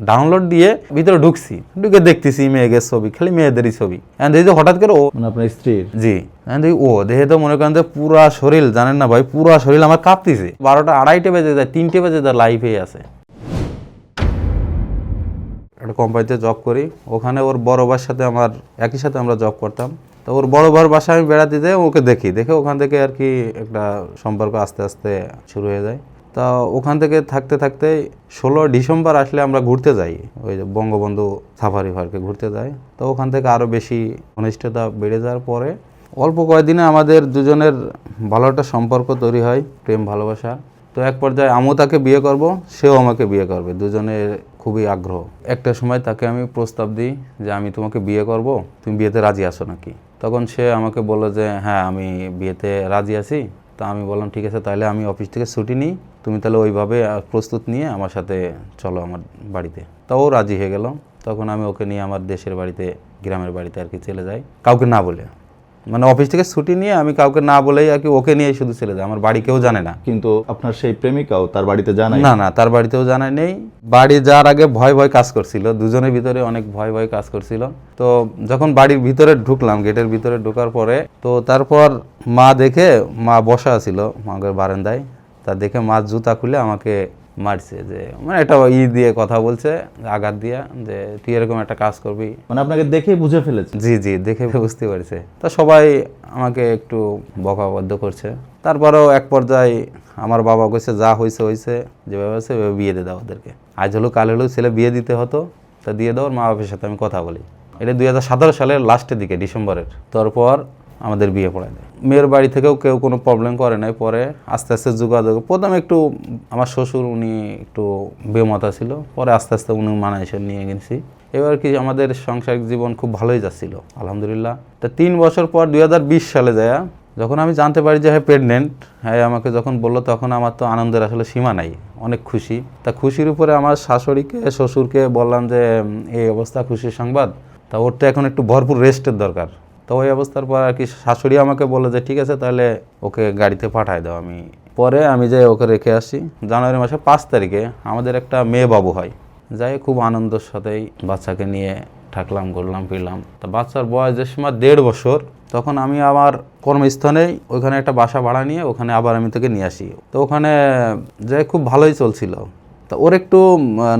Download দিয়ে ভিতরে ঢুকছি, ঢুকে দেখতেছি মেয়েদের ছবি, খালি মেয়েদেরই ছবি। এই যে হঠাৎ করে ও আপনার স্ত্রীর? জি, ও দেখে তো মনে করেন যে পুরা শরীর, জানেন না ভাই, পুরা শরীর আমার কাঁপতেছে। 12টা 2:30 বেজে যায়, 3টে বেজে যায়, লাইভে আছে। একটা কোম্পানিতে জব করি, ওখানে ওর বড় ভাইয়ের সাথে আমার একই সাথে আমরা জব করতাম। তো ওর বড় ভাইয়ের বাসায় আমি বেড়াতে যাই, ওকে দেখে ওখান থেকে আর কি একটা সম্পর্ক আস্তে আস্তে শুরু হয়ে যায়। তা ওখান থেকে থাকতে থাকতে 16 ডিসেম্বর আসলে আমরা ঘুরতে যাই, ওই যে বঙ্গবন্ধু সাফারি পার্কে ঘুরতে যাই। তো ওখান থেকে আরও বেশি ঘনিষ্ঠতা বেড়ে যাওয়ার পরে অল্প কয়েকদিনে আমাদের দুজনের ভালো একটা সম্পর্ক তৈরি হয়, প্রেম ভালোবাসা। তো এক পর্যায়ে আমিও তাকে বিয়ে করব, সেও আমাকে বিয়ে করবে, দুজনের খুবই আগ্রহ। একটা সময় তাকে আমি প্রস্তাব দিই যে আমি তোমাকে বিয়ে করব, তুমি বিয়েতে রাজি আছো নাকি? তখন সে আমাকে বলল যে হ্যাঁ, আমি বিয়েতে রাজি আছি। তা আমি বললাম ঠিক আছে, তাহলে আমি অফিস থেকে ছুটি নিই, তুমি তাহলে ওইভাবে প্রস্তুত নিয়ে আমার সাথে চলো আমার বাড়িতে। তা ও রাজি হয়ে গেল। তখন আমি ওকে নিয়ে আমার দেশের বাড়িতে, গ্রামের বাড়িতে আর কি চলে যাই, কাউকে না বলে। মানে অফিস থেকে ছুটি নিয়ে আমি কাউকে না বলেই আর কি ওকে নিয়ে শুধু চলে যায়, আমার বাড়ি কেউ জানে না। কিন্তু আপনার সেই প্রেমিকাও তার বাড়িতে জানায় না, তার বাড়িতেও জানায় নেই। বাড়ি যাওয়ার আগে ভয় কাজ করছিল, দুজনের ভিতরে অনেক ভয় কাজ করছিল। তো যখন বাড়ির ভিতরে ঢুকলাম, গেটের ভিতরে ঢোকার পরে তো তারপর মা বসা ছিল আমাদের বারান্দায়। তা দেখে মা জুতা খুলে আমাকে মারছে, যে মানে একটা দিয়ে কথা বলছে, আঘাত দিয়া, যে তুই এরকম একটা কাজ করবি। মানে আপনাকে দেখে বুঝে ফেলেছে? জি, দেখে বুঝতে পারছে। তা সবাই আমাকে একটু বকাবদ্ধ করছে। তারপরেও এক পর্যায়ে আমার বাবা কইছে যা হয়েছে, যেভাবে আছে ওইভাবে বিয়ে দিয়ে দাও ওদেরকে, আজ হলো কাল হলো ছেলে বিয়ে দিতে হতো, তা দিয়ে দাও। মা বাবার সাথে আমি কথা বলি। এটা 2017 সালের লাস্টের দিকে, ডিসেম্বরের। তারপর আমাদের বিয়ে পড়ায় দেয়। মেয়ের বাড়ি থেকেও কেউ কোনো প্রবলেম করে নাই। পরে আস্তে আস্তে যোগাযোগ, প্রথমে একটু আমার শ্বশুর উনি একটু বেমতা ছিল, পরে আস্তে আস্তে উনি মানাইসে নিয়ে গেছি। এবার কি আমাদের সাংসারিক জীবন খুব ভালোই যাচ্ছিল আলহামদুলিল্লাহ। তা 3 বছর পর 2020 সালে যায়, যখন আমি জানতে পারি যে হ্যাঁ প্রেগনেন্ট, হ্যাঁ আমাকে যখন বললো, তখন আমার তো আনন্দের আসলে সীমা নাই, অনেক খুশি। তা খুশির উপরে আমার শাশুড়িকে শ্বশুরকে বললাম যে এই অবস্থা, খুশির সংবাদ, তা ওর তো এখন একটু ভরপুর রেস্টের দরকার। তো ওই অবস্থার পর আর কি শাশুড়ি আমাকে বললো যে ঠিক আছে, তাহলে ওকে গাড়িতে পাঠায় দাও। পরে আমি যাই ওকে রেখে আসি। জানুয়ারি মাসের 5 তারিখে আমাদের একটা মেয়ে বাবু হয়। যাই খুব আনন্দের সাথেই বাচ্চাকে নিয়ে থাকলাম, ঘুরলাম ফিরলাম। তা বাচ্চার বয়স যে সময় 1.5 বছর, তখন আমি আমার কর্মস্থানেই ওইখানে একটা বাসা ভাড়া নিয়ে ওখানে আবার আমি তাকে নিয়ে আসি। তো ওখানে যাই খুব ভালোই চলছিল। তা ওর একটু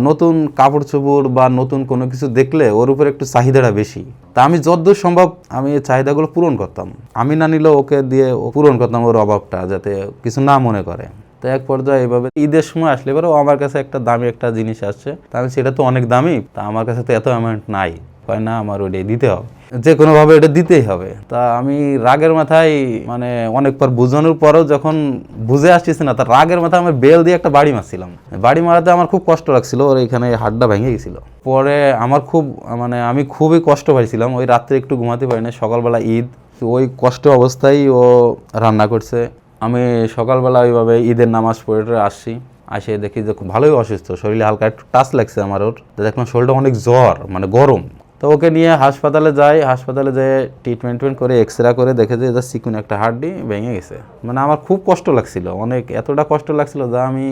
নতুন কাপড় চোপড় বা নতুন কোনো কিছু দেখলে ওর উপর একটু চাহিদাটা বেশি। তা আমি যতদূর সম্ভব আমি চাহিদাগুলো পূরণ করতাম, আমি না নিলেও ওকে দিয়ে পূরণ করতাম ওর অভাবটা, যাতে কিছু না মনে করে। তো এক পর্যায়ে এইভাবে ঈদের সময় আসলে এবারে আমার কাছে একটা দামি একটা জিনিস আসছে, তা আমি সেটা তো অনেক দামি, তা আমার কাছে তো এত অ্যামাউন্ট নাই, হয় না আমার ওইটাই দিতে হবে, যে কোনোভাবে এটা দিতেই হবে। তা আমি রাগের মাথায়, মানে অনেকবার বোঝানোর পরেও যখন বুঝে আসতেছি না, তার রাগের মাথায় আমি বেল দিয়ে একটা বাড়ি মারছিলাম। বাড়ি মারাতে আমার খুব কষ্ট লাগছিল, ওর এখানে হাড়টা ভেঙে গেছিল। পরে আমার খুব, মানে আমি খুবই কষ্ট পাইছিলাম। ওই রাত্রে একটু ঘুমাতে পারি না, সকালবেলা ঈদ, ওই কষ্ট অবস্থায় ও রান্না করছে। আমি সকালবেলা ওইভাবে ঈদের নামাজ পড়ে আসছি, আসে দেখি যে খুব ভালোই অসুস্থ, শরীরে হালকা একটু টাচ লাগছে আমার ওর। দেখলাম শরীরটা অনেক জ্বর, মানে গরম। তো ওকে নিয়ে হাসপাতালে যাই, হাসপাতালে যেয়ে ট্রিটমেন্ট করে এক্সরে করে দেখে যে এটা চিকুন একটা হাড্ডি ভেঙে গেছে। মানে আমার খুব কষ্ট লাগছিল, অনেক, এতটা কষ্ট লাগছিল যা আমি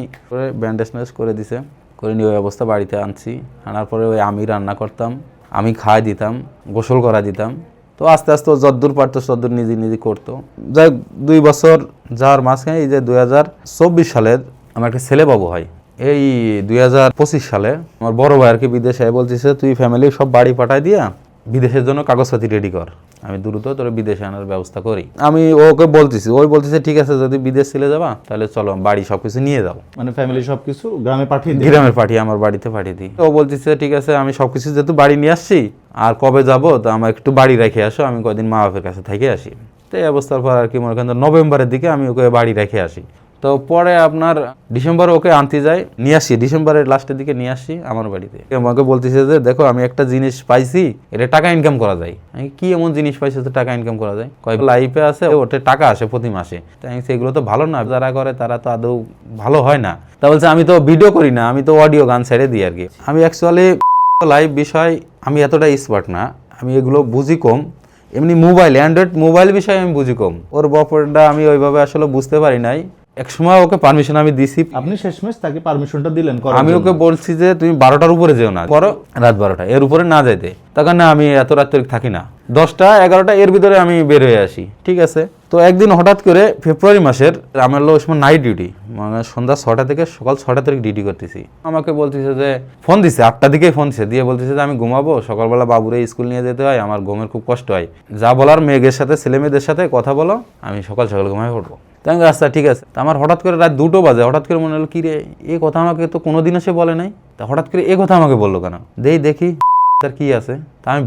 ব্যান্ডেজ করে দিছে, করে নিয়ে ওই অবস্থা বাড়িতে আনছি। আনার পরে ওই আমি রান্না করতাম, আমি খাওয়াই দিতাম, গোসল করা দিতাম। তো আস্তে আস্তে যদ্দূর পারতো তদ্দূর নিজে করতো। যাই 2 বছর যাওয়ার মাঝখানে এই যে 2024 সালের আমার একটা ছেলে বাবু হয়। এই 2025 সালে আমার বড় ভাই আর কি বিদেশে বলতেছে তুই ফ্যামিলি সব বাড়ি পাঠাই দিয়া বিদেশের জন্য কাগজপাতি রেডি কর, আমি দ্রুত তোর বিদেশে আনার ব্যবস্থা করি। আমি ওকে বলতেছি, ওই বলতেছে ঠিক আছে, যদি বিদেশ চলে যাবা তাহলে চলো বাড়ি সবকিছু নিয়ে যাও, মানে ফ্যামিলি সবকিছু গ্রামে পাঠিয়ে দিই, গ্রামে পাঠিয়ে আমার বাড়িতে পাঠিয়ে দিই। ও বলতেছে ঠিক আছে, আমি সবকিছু যেহেতু বাড়ি নিয়ে আসছি, আর কবে যাবো, তো আমার একটু বাড়ি রেখে আসো, আমি কদিন মা বাপের কাছে থেকে আসি। তো এই অবস্থার পর আর কি মনে করেন নভেম্বরের দিকে আমি ওকে বাড়ি রেখে আসি। তো পরে আপনার ডিসেম্বরে ওকে আনতে যাই, নিয়ে আসি, ডিসেম্বরের লাস্টের দিকে নিয়ে আসি আমার বাড়িতে। আমাকে বলতেছে যে দেখো আমি একটা জিনিস পাইছি, এটা টাকা ইনকাম করা যায়। আমি কি এমন জিনিস পাইছি তো টাকা ইনকাম করা যায়? কয় লাইফে আছে, ওটা টাকা আসে প্রতি মাসে। তাই সেগুলো তো ভালো না, যারা করে তারা তো আদৌ ভালো হয় না। তা বলছে আমি তো ভিডিও করি না, আমি তো অডিও গান ছেড়ে দিই আর কি। আমি অ্যাকচুয়ালি লাইভ বিষয় আমি এতটা এক্সপার্ট না, আমি এগুলো বুঝি কম। এমনি মোবাইল, অ্যান্ড্রয়েড মোবাইল বিষয়ে আমি বুঝি কম। ওর বপরটা আমি ওইভাবে আসলে বুঝতে পারি নাই। এক সময় ওকে পারমিশন আমি দিছি, আপনি শেষমেশ তাকে পারমিশনটা দিলেন করার আমি জন্য। ওকে বলছি যে তুমি 12টার উপরে যেও না, করো রাত 12টা, এর উপরে না যাইতে। তখন না আমি এত রাত থাকি না, 10টা 11টা এর ভিতরে আমি বের হয়ে আসি, ঠিক আছে। তো একদিন হঠাৎ করে ফেব্রুয়ারি মাসের আমার ওই সময় নাইট ডিউটি, মানে সন্ধ্যা 6টা থেকে সকাল 6টা থেকে ডিউটি করতেছি। আমাকে বলতেছে যে ফোন দিছে 8টার দিকেই ফোন দিছে, দিয়ে বলতেছে যে আমি ঘুমাবো, সকালবেলা বাবুরে স্কুল নিয়ে যেতে হয়, আমার ঘুমের খুব কষ্ট হয়, যা বলার মেয়েদের সাথে ছেলে মেয়েদের সাথে কথা বলো, আমি সকাল সকাল ঘুমায় পড়বো। তাই আমি আচ্ছা ঠিক আছে। তা আমার হঠাৎ করে রাত 2টো বাজে, হঠাৎ করে মনে হলো কি রে, এই কথা আমাকে তো কোনোদিনও সে বলে নাই, তা হঠাৎ করে এই কথা আমাকে বললো কেন, দেখি তার কি আছে। তা আমি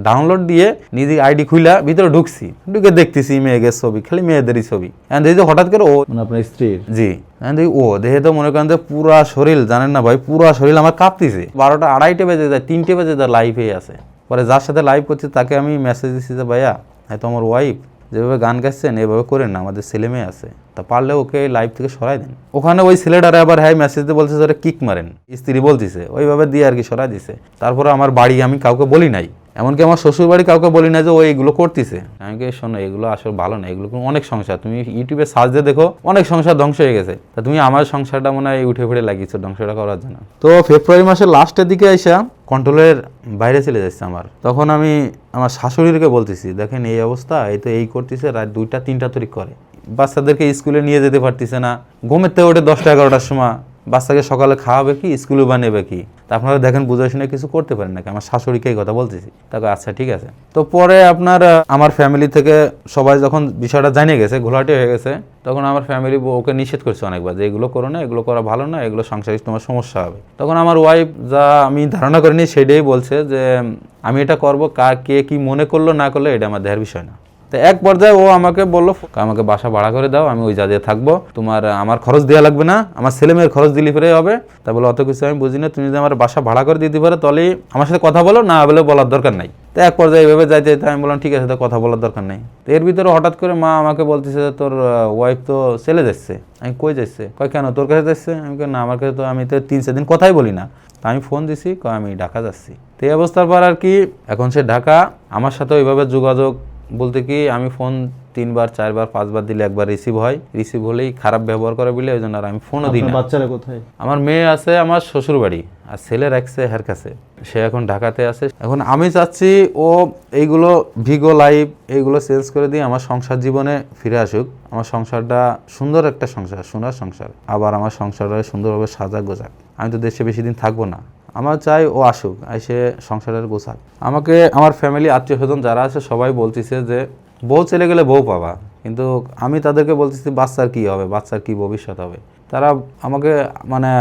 ডাউনলোড দিয়ে নিজে আইডি খুইলা ভিতরে ঢুকছি, ঢুকে দেখতেছি মেয়েদের ছবি, খালি মেয়েদেরই ছবি। দেখি যে হঠাৎ করে ও, মানে আপনার স্ত্রীর? জি, দেখি ও দেখে তো মনে করেন যে পুরা শরীর, জানেন না ভাই, পুরা শরীর আমার কাঁপতেছে। 12টা 2:30 বেজে যায়, 3টে বেজে যায়, লাইভে আছে। পরে যার সাথে লাইভ করছি তাকে আমি মেসেজ দিচ্ছি যে ভাইয়া, হয়তো আমার ওয়াইফ যেভাবে গান গাচ্ছেন এভাবে করেন না, আমাদের ছেলে মেয়ে আছে, তা পারলে ওকে লাইভ থেকে সরাই দেন। ওখানে ওই ছেলেটারে আবার হ্যাঁ মেসেজ দিয়ে বলছে যে কিক মারেন, স্ত্রী বলতেছে, ওইভাবে দিয়ে আর কি সরাই দিছে। তারপরে আমার বাড়ি আমি কাউকে বলি নাই, এমনকি আমার শ্বশুর বাড়ি কাউকে বলি না যে ও এইগুলো করতেছে। আমি কি শোনো, এগুলো আসলে ভালো না, এগুলো অনেক সংসার, তুমি ইউটিউবে সার্চ দিয়ে দেখো, অনেক সংসার ধ্বংস হয়ে গেছে, তা তুমি আমার সংসারটা মনে হয় উঠে ফিরে লাগিয়েছো ধ্বংসটা করার জন্য। তো ফেব্রুয়ারি মাসের লাস্টের দিকে এসে কন্ট্রোলের বাইরে চলে যাচ্ছে আমার, তখন আমি আমার শাশুড়িকে বলতেছি, দেখেন এই অবস্থা, এই তো এই করতেছে, রাত 2টা 3টা তরিক করে, বাচ্চাদেরকে স্কুলে নিয়ে যেতে পারতেছে না, ঘুমের থেকে ওঠে 10টা 11টার সময়, বাচ্চাকে সকালে খাওয়াবে কি, স্কুলে বানাবে কি, তা আপনারা দেখেন বুঝে শুনে কিছু করতে পারেন নাকি, আমার শাশুড়িকে এই কথা বলতেছি। তাকে আচ্ছা ঠিক আছে। তো পরে আপনার আমার ফ্যামিলি থেকে সবাই যখন বিষয়টা জানিয়ে গেছে, ঘোলাটে হয়ে গেছে, তখন আমার ফ্যামিলি ওকে নিষেধ করছে অনেকবার যে এগুলো করো না, এগুলো করা ভালো না, এগুলো সংসারে তোমার সমস্যা হবে। তখন আমার ওয়াইফ, যা আমি ধারণা করিনি সেটাই বলছে যে আমি এটা করবো, কে কি মনে করলো না করলো এটা আমার দেহের বিষয় না। তো এক পর্যায়ে ও আমাকে বললো, আমাকে বাসা ভাড়া করে দাও, আমি ওই জায়গায় থাকবো, তোমার আমার খরচ দেওয়া লাগবে না, আমার ছেলে মেয়ের খরচ দিলে ফিরে হবে। তা বলে অত কিছু আমি বুঝি না, তুমি যদি আমার বাসা ভাড়া করে দিতে পারো তাহলে আমার সাথে কথা বলো, না বলে বলার দরকার নাই। তো এক পর্যায়ে এইভাবে যাইতে যেতে আমি বললাম ঠিক আছে, তো কথা বলার দরকার নেই। তো এর ভিতরে হঠাৎ করে মা আমাকে বলতেছে যে তোর ওয়াইফ তো চলে যাচ্ছে। আমি কই যাচ্ছে, কয় কেন তোর কাছে যাচ্ছে? আমি না, আমার কাছে তো, আমি তো 3-4 দিন কথাই বলি না। তা আমি ফোন দিছি, কয় আমি ঢাকা যাচ্ছি। তো এই অবস্থার পর আর কি এখন সে ঢাকা, আমার সাথে ওইভাবে যোগাযোগ বলতে কি আমি ফোন 3বার 4বার 5বার দিলে একবার রিসিভ হয়, রিসিভ হলেই খারাপ ব্যবহার করে বলে ওই জন্য আর আমি ফোনও দিই না। বাচ্চারা কোথায়? আমার মেয়ে আছে আমার শ্বশুর বাড়ি, আর ছেলে রাখছে হের কাছে, সে এখন ঢাকাতে আছে। এখন আমি চাচ্ছি ও এইগুলো ভিগো লাইভ এইগুলো চেঞ্জ করে দিয়ে আমার সংসার জীবনে ফিরে আসুক, আমার সংসারটা সুন্দর একটা সংসার, সোনার সংসার, আবার আমার সংসারটা সুন্দরভাবে সাজাক গোজাক। আমি তো দেশে বেশি দিন থাকবো না, আমার চাই ও আসুক, এসে সংসারের গোছাক। আমাকে আমার ফ্যামিলি আত্মীয় স্বজন যারা আছে সবাই বলতেছে যে বউ চলে গেলে বউ পাবা, কিন্তু আমি তাদেরকে বলতেছি বাচ্চার কি হবে, বাচ্চার কি ভবিষ্যৎ হবে। তারা আমাকে মানে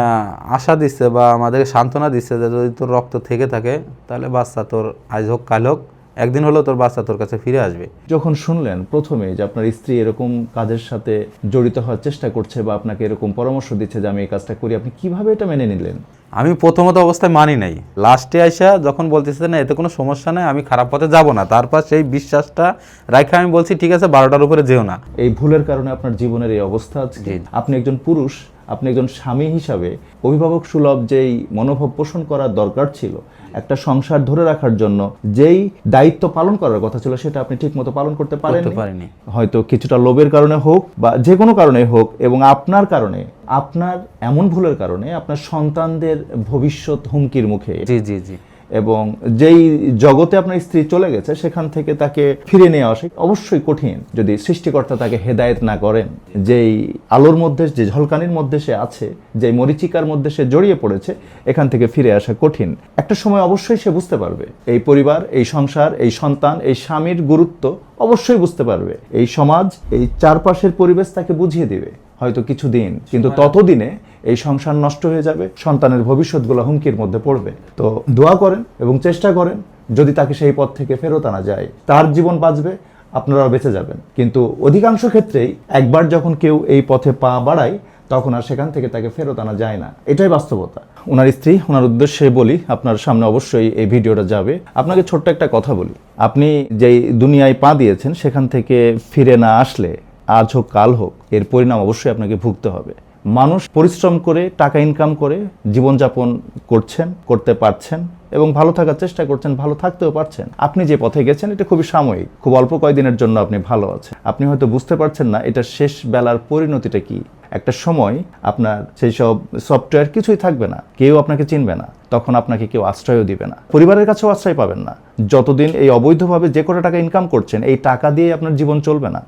আশা দিচ্ছে বা আমাদেরকে সান্ত্বনা দিচ্ছে যে যদি তোর রক্ত থেকে থাকে তাহলে বাচ্চা তোর আজ হোক কাল হোক একদিন হলেও তোর বাচ্চা তোর কাছে ফিরে আসবে। যখন শুনলেন প্রথমে যে আপনার স্ত্রী এরকম কাজের সাথে জড়িত হওয়ার চেষ্টা করছে বা আপনাকে এরকম পরামর্শ দিচ্ছে যে আমি এই কাজটা করি, আপনি কিভাবে এটা মেনে নিলেন? আমি প্রথমত অবস্থায় মানি নাই, লাস্টে আইসা যখন বলতেছে না এতে কোনো সমস্যা নেই, আমি খারাপ পথে যাব না, তারপর সেই বিশ্বাসটা রাখা আমি বলছি ঠিক আছে 12টার উপরে যেও না। এই ভুলের কারণে আপনার জীবনের এই অবস্থা আজকে। আপনি একজন পুরুষ, আপনি একজন স্বামী হিসাবে অভিভাবক সুলভ যেই মনোভাব পোষণ করার দরকার ছিল, একটা সংসার ধরে রাখার জন্য যেই দায়িত্ব পালন করার কথা ছিল সেটা আপনি ঠিকমতো পালন করতে পারেননি। হয়তো কিছুটা লোভের কারণে হোক বা যে কোনো কারণে হোক, এবং আপনার কারণে, আপনার এমন ভুলের কারণে আপনার সন্তানদের ভবিষ্যৎ হুমকির মুখে। জি জি জি। এবং যেই জগতে আপনার স্ত্রী চলে গেছে সেখান থেকে তাকে ফিরে নিয়ে আসা অবশ্যই কঠিন, যদি সৃষ্টিকর্তা তাকে হেদায়েত না করেন। যেই আলোর মধ্যে, যে ঝলকানির মধ্যে সে আছে, যে মরিচিকার মধ্যে সে জড়িয়ে পড়েছে, এখান থেকে ফিরে আসা কঠিন। একটা সময় অবশ্যই সে বুঝতে পারবে, এই পরিবার, এই সংসার, এই সন্তান, এই স্বামীর গুরুত্ব অবশ্যই বুঝতে পারবে। এই সমাজ, এই চারপাশের পরিবেশ তাকে বুঝিয়ে দিবে, হয়তো কিছুদিন, কিন্তু ততদিনে এই সংসার নষ্ট হয়ে যাবে, সন্তানের ভবিষ্যৎগুলো হুমকির মধ্যে পড়বে। তো দোয়া করেন এবং চেষ্টা করেন, যদি তাকে সেই পথ থেকে ফেরত আনা যায়, তার জীবন বাঁচবে, আপনারাও বেঁচে যাবেন। কিন্তু অধিকাংশ ক্ষেত্রেই একবার যখন কেউ এই পথে পা বাড়ায় তখন আর সেখান থেকে তাকে ফেরত আনা যায় না, এটাই বাস্তবতা। ওনার স্ত্রী, ওনার উদ্দেশ্যে বলি, আপনার সামনে অবশ্যই এই ভিডিওটা যাবে। আপনাকে ছোট্ট একটা কথা বলি, আপনি যেই দুনিয়ায় পা দিয়েছেন সেখান থেকে ফিরে না আসলে আজ হোক কাল হোক এর পরিণাম অবশ্যই আপনাকে ভুগতে হবে। মানুষ পরিশ্রম করে টাকা ইনকাম করে জীবনযাপন করতে পারছেন এবং ভালো থাকার চেষ্টা করছেন, ভালো থাকতেও পারছেন। আপনি যে পথে গেছেন এটা খুবই সাময়িক, খুব অল্প কয়েকদিনের জন্য আপনি ভালো আছেন। আপনি হয়তো বুঝতে পারছেন না এটা শেষ বেলার পরিণতিটা কি। একটা সময় আপনার সেই সব সফটওয়্যার কিছুই থাকবে না, কেউ আপনাকে চিনবে না, তখন আপনাকে কেউ আশ্রয়ও দিবে না, পরিবারের কাছেও আশ্রয় পাবেন না। যতদিন এই অবৈধভাবে যে কটা টাকা ইনকাম করছেন এই টাকা দিয়ে আপনার জীবন চলবে না,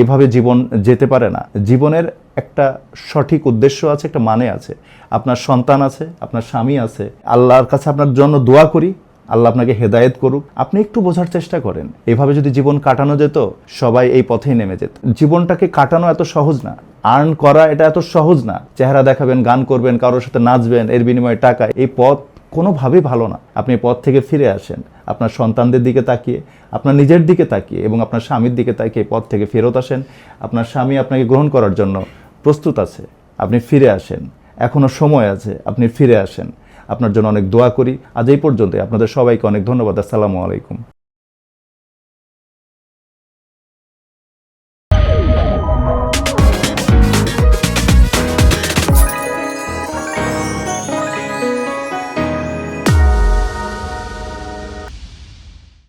এভাবে জীবন যেতে পারে না। জীবনের একটা সঠিক উদ্দেশ্য আছে, একটা মানে আছে। আপনার সন্তান আছে, আপনার স্বামী আছে। আল্লাহর কাছে আপনার জন্য দোয়া করি, আল্লাহ আপনাকে হেদায়েত করুক। আপনি একটু বোঝার চেষ্টা করেন, এভাবে যদি জীবন কাটানো যেত সবাই এই পথেই নেমে যেত। জীবনটাকে কাটানো এত সহজ না, আর্ন করা এটা এত সহজ না। চেহারা দেখাবেন, গান করবেন, কারোর সাথে নাচবেন, এর বিনিময়ে টাকা, এই পথ কোনোভাবেই ভালো না। আপনি পথ থেকে ফিরে আসেন, আপনার সন্তানদের দিকে তাকিয়ে, আপনার নিজের দিকে তাকিয়ে এবং আপনার স্বামীর দিকে তাকিয়ে পথ থেকে ফেরত আসেন। আপনার স্বামী আপনাকে গ্রহণ করার জন্য প্রস্তুত আছে, আপনি ফিরে আসেন, এখনো সময় আছে, আপনি ফিরে আসেন। আপনার জন্য অনেক দোয়া করি। আজ এই পর্যন্ত, আপনাদের সবাইকে অনেক ধন্যবাদ। আসসালামু আলাইকুম।